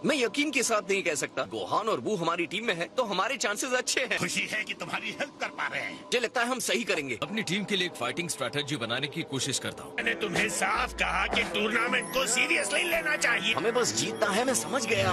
मैं यकीन के साथ नहीं कह सकता। गोहान और बू हमारी टीम में है तो हमारे चांसेस अच्छे हैं। खुशी है कि तुम्हारी हेल्प कर पा रहे हैं। मुझे लगता है हम सही करेंगे। अपनी टीम के लिए एक फाइटिंग स्ट्रेटेजी बनाने की कोशिश करता हूँ। मैंने तुम्हें साफ कहा कि टूर्नामेंट को सीरियसली लेना चाहिए। हमें बस जीतना है, मैं समझ गया।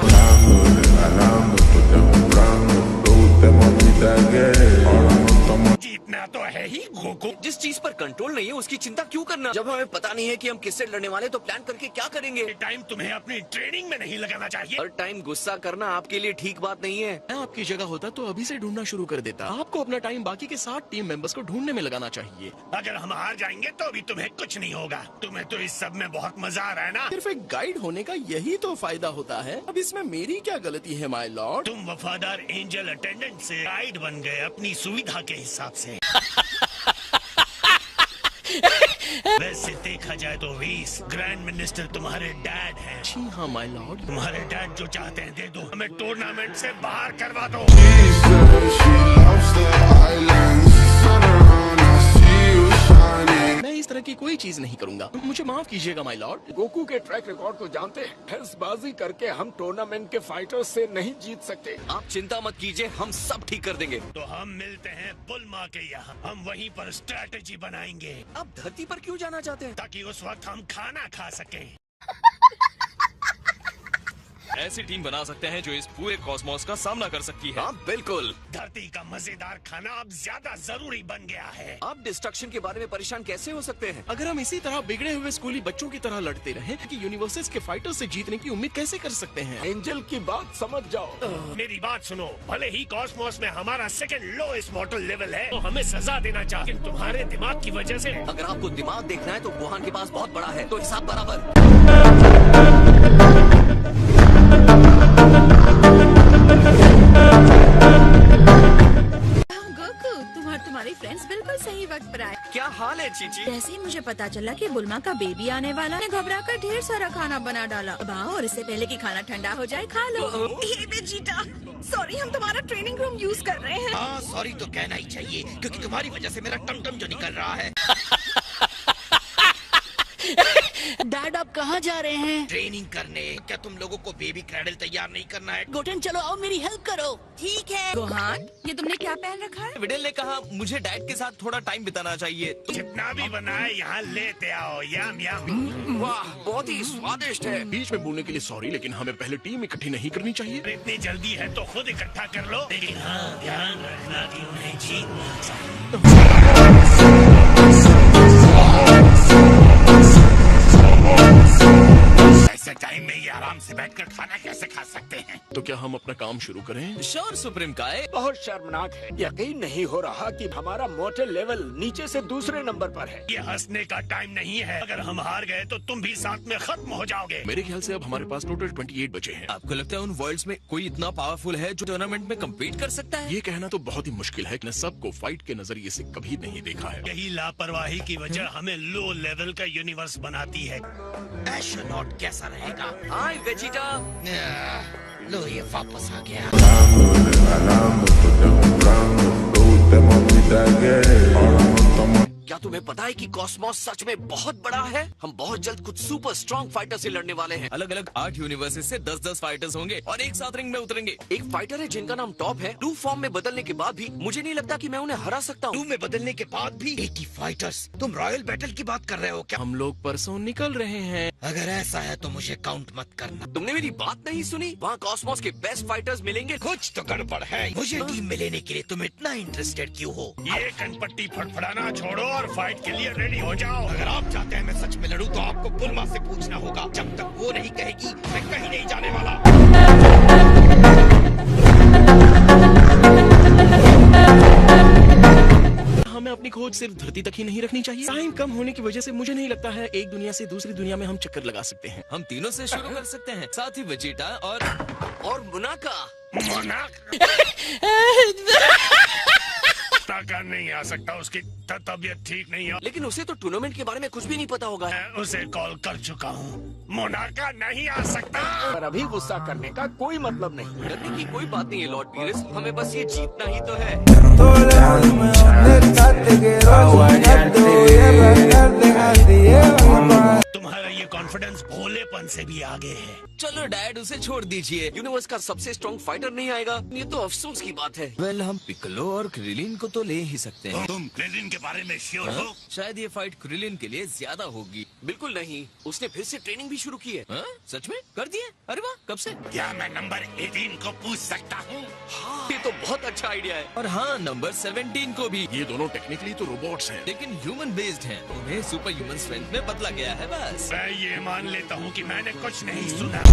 जीतना तो है ही गोकू। जिस चीज पर कंट्रोल नहीं है उसकी चिंता क्यों करना। जब हमें पता नहीं है कि हम किससे लड़ने वाले तो प्लान करके क्या करेंगे। टाइम तुम्हें अपनी ट्रेनिंग में नहीं लगाना चाहिए। हर टाइम गुस्सा करना आपके लिए ठीक बात नहीं है। मैं आपकी जगह होता तो अभी से ढूंढना शुरू कर देता। आपको अपना टाइम बाकी के 60 टीम मेंबर्स को ढूंढने में लगाना चाहिए। अगर हम हार जाएंगे तो भी तुम्हें कुछ नहीं होगा। तुम्हें तो इस सब में बहुत मजा आ रहा है ना। सिर्फ एक गाइड होने का यही तो फायदा होता है। अब इसमें मेरी क्या गलती है माय लॉर्ड? तुम वफादार एंजल अटेंडेंट से गाइड बन गए अपनी सुविधा के हिसाब से। वैसे देखा जाए तो वीस ग्रैंड मिनिस्टर तुम्हारे डैड हैं। जी हाँ माय लॉर्ड। तुम्हारे डैड जो चाहते हैं दे दो। हमें टूर्नामेंट से बाहर करवा दो। मैं इस तरह की कोई चीज नहीं करूंगा। मुझे माफ कीजिएगा माय लॉर्ड। गोकू के ट्रैक रिकॉर्ड को जानते हैं। हेल्सबाजी करके हम टूर्नामेंट के फाइटर्स से नहीं जीत सकते। आप चिंता मत कीजिए, हम सब ठीक कर देंगे। तो हम मिलते हैं बुलमा के यहाँ। हम वहीं पर स्ट्रेटेजी बनाएंगे। आप धरती पर क्यों जाना चाहते हैं? ताकि उस वक्त हम खाना खा सकें। ऐसी टीम बना सकते हैं जो इस पूरे कॉस्मोस का सामना कर सकती है। हाँ बिल्कुल। धरती का मजेदार खाना अब ज्यादा जरूरी बन गया है। आप डिस्ट्रक्शन के बारे में परेशान कैसे हो सकते हैं? अगर हम इसी तरह बिगड़े हुए स्कूली बच्चों की तरह लड़ते रहे कि यूनिवर्सेस के फाइटर से जीतने की उम्मीद कैसे कर सकते हैं? एंजल की बात समझ जाओ। मेरी बात सुनो। भले ही कॉस्मोस में हमारा सेकंड लोएस्ट मॉर्टल लेवल है तो हमें सजा देना चाहिए। लेकिन तुम्हारे दिमाग की वजह से। अगर आपको दिमाग देखना है तो गोहान के पास बहुत बड़ा है, तो हिसाब बराबर। तुम्हारे फ्रेंड्स बिल्कुल सही वक्त पर आए। क्या हाल है चीची? जैसे ही मुझे पता चला कि बुल्मा का बेबी आने वाला है, घबरा कर ढेर सारा खाना बना डाला। अब आओ और इससे पहले कि खाना ठंडा हो जाए खा लो। हे बेजीटा, सॉरी हम तुम्हारा ट्रेनिंग रूम यूज कर रहे हैं। हाँ सॉरी तो कहना ही चाहिए क्योंकि तुम्हारी वजह से मेरा टमटम जो निकल रहा है। डैड आप कहाँ जा रहे हैं? ट्रेनिंग करने। क्या तुम लोगों को बेबी क्रैडल तैयार नहीं करना है? गोटेन चलो आओ मेरी हेल्प करो। ठीक है। गोहान, ये तुमने क्या पहन रखा है? विडेल ने कहा मुझे डैड के साथ थोड़ा टाइम बिताना चाहिए। जितना भी बनाए यहाँ लेते आओ। यम यम। वाह, बहुत ही स्वादिष्ट है। बीच में बोलने के लिए सॉरी, लेकिन हमें पहले टीम इकट्ठी नहीं करनी चाहिए। इतनी जल्दी है तो खुद इकट्ठा कर लो। लेकिन हाँ ध्यान रखना कि उन्हें जीतना चाहिए। ऐसे टाइम में ये आराम से बैठकर खाना कैसे खा सकते हैं? तो क्या हम अपना काम शुरू करें? श्योर सुप्रीम काय। बहुत शर्मनाक है। यकीन नहीं हो रहा कि हमारा मोटल लेवल नीचे से दूसरे नंबर पर है। ये हंसने का टाइम नहीं है। अगर हम हार गए तो तुम भी साथ में खत्म हो जाओगे। मेरे ख्याल से अब हमारे पास टोटल 28 बचे हैं। आपको लगता है उन वर्ल्ड्स में कोई इतना पावरफुल है जो टूर्नामेंट में कम्पीट कर सकता है? ये कहना तो बहुत ही मुश्किल है कि सबको फाइट के नजरिए से कभी नहीं देखा है। यही लापरवाही की वजह हमें लो लेवल का यूनिवर्स बनाती है। एस्ट्रोनॉट कैसा रहेगा? हाय वेजिटा। लो ये वापस आ गया। क्या तुम्हें पता है कि कॉस्मोस सच में बहुत बड़ा है? हम बहुत जल्द कुछ सुपर स्ट्रॉन्ग फाइटर से लड़ने वाले हैं। अलग अलग 8 यूनिवर्सेस से 10-10 फाइटर्स होंगे और एक साथ रिंग में उतरेंगे। एक फाइटर है जिनका नाम टॉप है। 2 फॉर्म में बदलने के बाद भी मुझे नहीं लगता कि मैं उन्हें हरा सकता हूँ। 2 में बदलने के बाद भी 80 फाइटर्स। तुम रॉयल बैटल की बात कर रहे हो क्या? हम लोग परसों निकल रहे हैं। अगर ऐसा है तो मुझे काउंट मत करना। तुमने मेरी बात नहीं सुनी? वहाँ कॉस्मोस के बेस्ट फाइटर्स मिलेंगे। कुछ तो गड़बड़ है। मुझे टीम में लेने के लिए तुम इतना इंटरेस्टेड क्यों हो? ये कनपट्टी फटफड़ाना छोड़ो और फाइट के लिए रेडी हो जाओ। अगर आप चाहते हैं मैं सच में लड़ूं तो आपको बुल्मा से पूछना होगा। जब तक वो नहीं कहेगी मैं कहीं नहीं जाने वाला। हमें अपनी खोज सिर्फ धरती तक ही नहीं रखनी चाहिए। टाइम कम होने की वजह से मुझे नहीं लगता है एक दुनिया से दूसरी दुनिया में हम चक्कर लगा सकते हैं। हम तीनों से शुरू कर सकते हैं, साथ ही वेजिटा और मुनाका। मोनाक। ताका नहीं आ सकता, उसकी तबीयत ठीक नहीं है। लेकिन उसे तो टूर्नामेंट के बारे में कुछ भी नहीं पता होगा। मैं उसे कॉल कर चुका हूँ, मोनाका नहीं आ सकता। पर अभी गुस्सा करने का कोई मतलब नहीं। डरने की कोई बात नहीं है लॉर्ड पीरिस, हमें बस ये जीतना ही तो है। तुम्हारा ये कॉन्फिडेंस भोलेपन से भी आगे है। चलो डैड, उसे छोड़ दीजिए। यूनिवर्स का सबसे स्ट्रॉन्ग फाइटर नहीं आएगा, ये तो अफसोस की बात है। वेल, हम पिकलो और क्रिलिन को तो ले ही सकते हैं। तुम क्रेलिन के बारे में श्योर हो? शायद ये फाइट क्रिलिन के लिए ज्यादा होगी। बिल्कुल नहीं, उसने फिर से ट्रेनिंग भी शुरू की है। हाँ? सच में कर दिए? अरे वाह, कब से? क्या मैं नंबर 18 को पूछ सकता हूँ? हाँ, ये तो बहुत अच्छा आइडिया है। और हाँ, नंबर 17 को भी। ये दोनों टेक्निकली तो रोबोट्स हैं। लेकिन ह्यूमन बेस्ड हैं। उन्हें सुपर ह्यूमन स्ट्रेंथ में बदला गया है बस। मैं ये मान लेता हूँ कि मैंने कुछ नहीं सुना।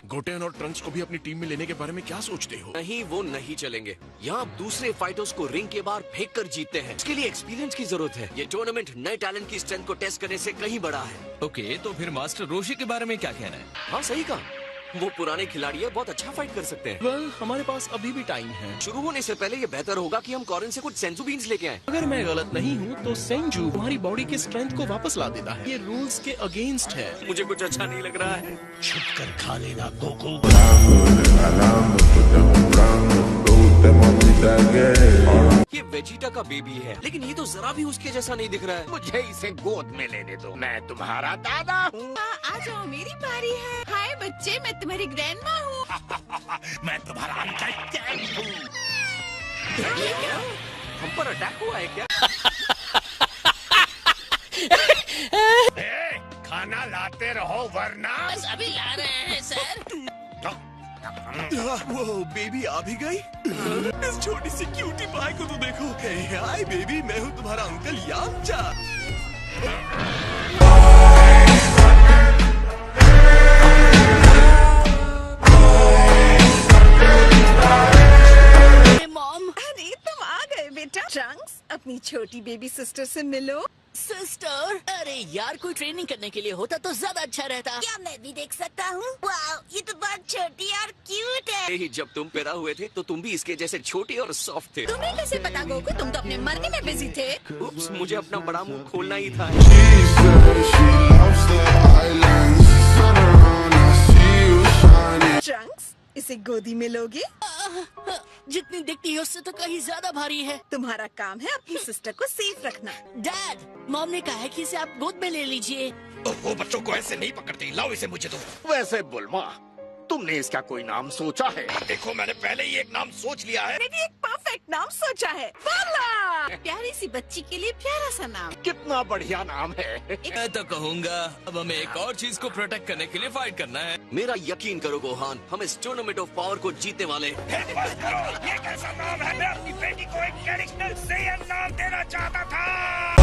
गोटेन और ट्रंक्स को भी अपनी टीम में लेने के बारे में क्या सोचते हो? नहीं, वो नहीं चलेंगे। यहाँ आप दूसरे फाइटर्स को रिंग के बाहर फेंक कर जीतते हैं। इसके लिए एक्सपीरियंस की जरूरत है। ये टूर्नामेंट नए टैलेंट की स्ट्रेंथ को टेस्ट करने से कहीं बड़ा है। ओके, तो फिर मास्टर रोशी के बारे में क्या कहना है? हाँ, सही कहा। वो पुराने खिलाड़ी है, बहुत अच्छा फाइट कर सकते हैं। वेल, हमारे पास अभी भी टाइम है। शुरू होने से पहले ये बेहतर होगा कि हम कॉरिन से कुछ सेंसू बीन्स लेके आए। अगर मैं गलत नहीं हूँ तो सेंजू तुम्हारी बॉडी की स्ट्रेंथ को वापस ला देता है। ये रूल्स के अगेंस्ट है। मुझे कुछ अच्छा नहीं लग रहा है। छुप कर खा लेना कोको। ये वेजिटा का बेबी है, लेकिन ये तो जरा भी उसके जैसा नहीं दिख रहा है। मुझे इसे गोद में लेने दो, मैं तुम्हारा दादा हूँ। आ जाओ, मेरी बारी है। हाय बच्चे, मैं तुम्हारी ग्रैंडमा हूँ। मैं तुम्हारा अंकल डैड हूँ। हम पर अटैक हुआ है क्या? ए, खाना लाते रहो वरना। अभी ला रहे हैं सर। वो बेबी आ भी गई। इस छोटी सी क्यूटी पाई को तो देखो। हाय बेबी, मैं हूँ तुम्हारा अंकल यामचा। मॉम, अरे तुम आ गए बेटा। ट्रंक्स, अपनी छोटी बेबी सिस्टर से मिलो। सिस्टर, अरे यार, कोई ट्रेनिंग करने के लिए होता तो ज्यादा अच्छा रहता। क्या मैं भी देख सकता हूँ? वाह, ये तो बहुत छोटी और क्यूट है। यही जब तुम पैदा हुए थे तो तुम भी इसके जैसे छोटे और सॉफ्ट थे। तुम्हें कैसे पता गोकू? तुम तो अपने मरने में बिजी थे। उप्स, मुझे अपना बड़ा मुंह खोलना ही था। ट्रंक्स, इसे गोदी में लोगे? जितनी दिखती है उससे तो कहीं ज्यादा भारी है। तुम्हारा काम है अपनी सिस्टर को सेफ रखना। डैड, मॉम ने कहा है कि इसे आप गोद में ले लीजिए। वो बच्चों को ऐसे नहीं पकड़ती, लाओ इसे मुझे दो। वैसे बुल्मा, तुमने इसका कोई नाम सोचा है? देखो, मैंने पहले ही एक नाम सोच लिया है। मैंने एक परफेक्ट नाम सोचा है, बाला। प्यारी सी बच्ची के लिए प्यारा सा नाम। कितना बढ़िया नाम है। मैं तो कहूँगा अब हमें एक और चीज को प्रोटेक्ट करने के लिए फाइट करना है। मेरा यकीन करो गोहान, हम इस टूर्नामेंट ऑफ पावर को जीतने वाले हैं। बस करो, ये कैसा नाम है? मैं अपनी बेटी को एक ट्रेडिशनल सेयन नाम देना चाहता था।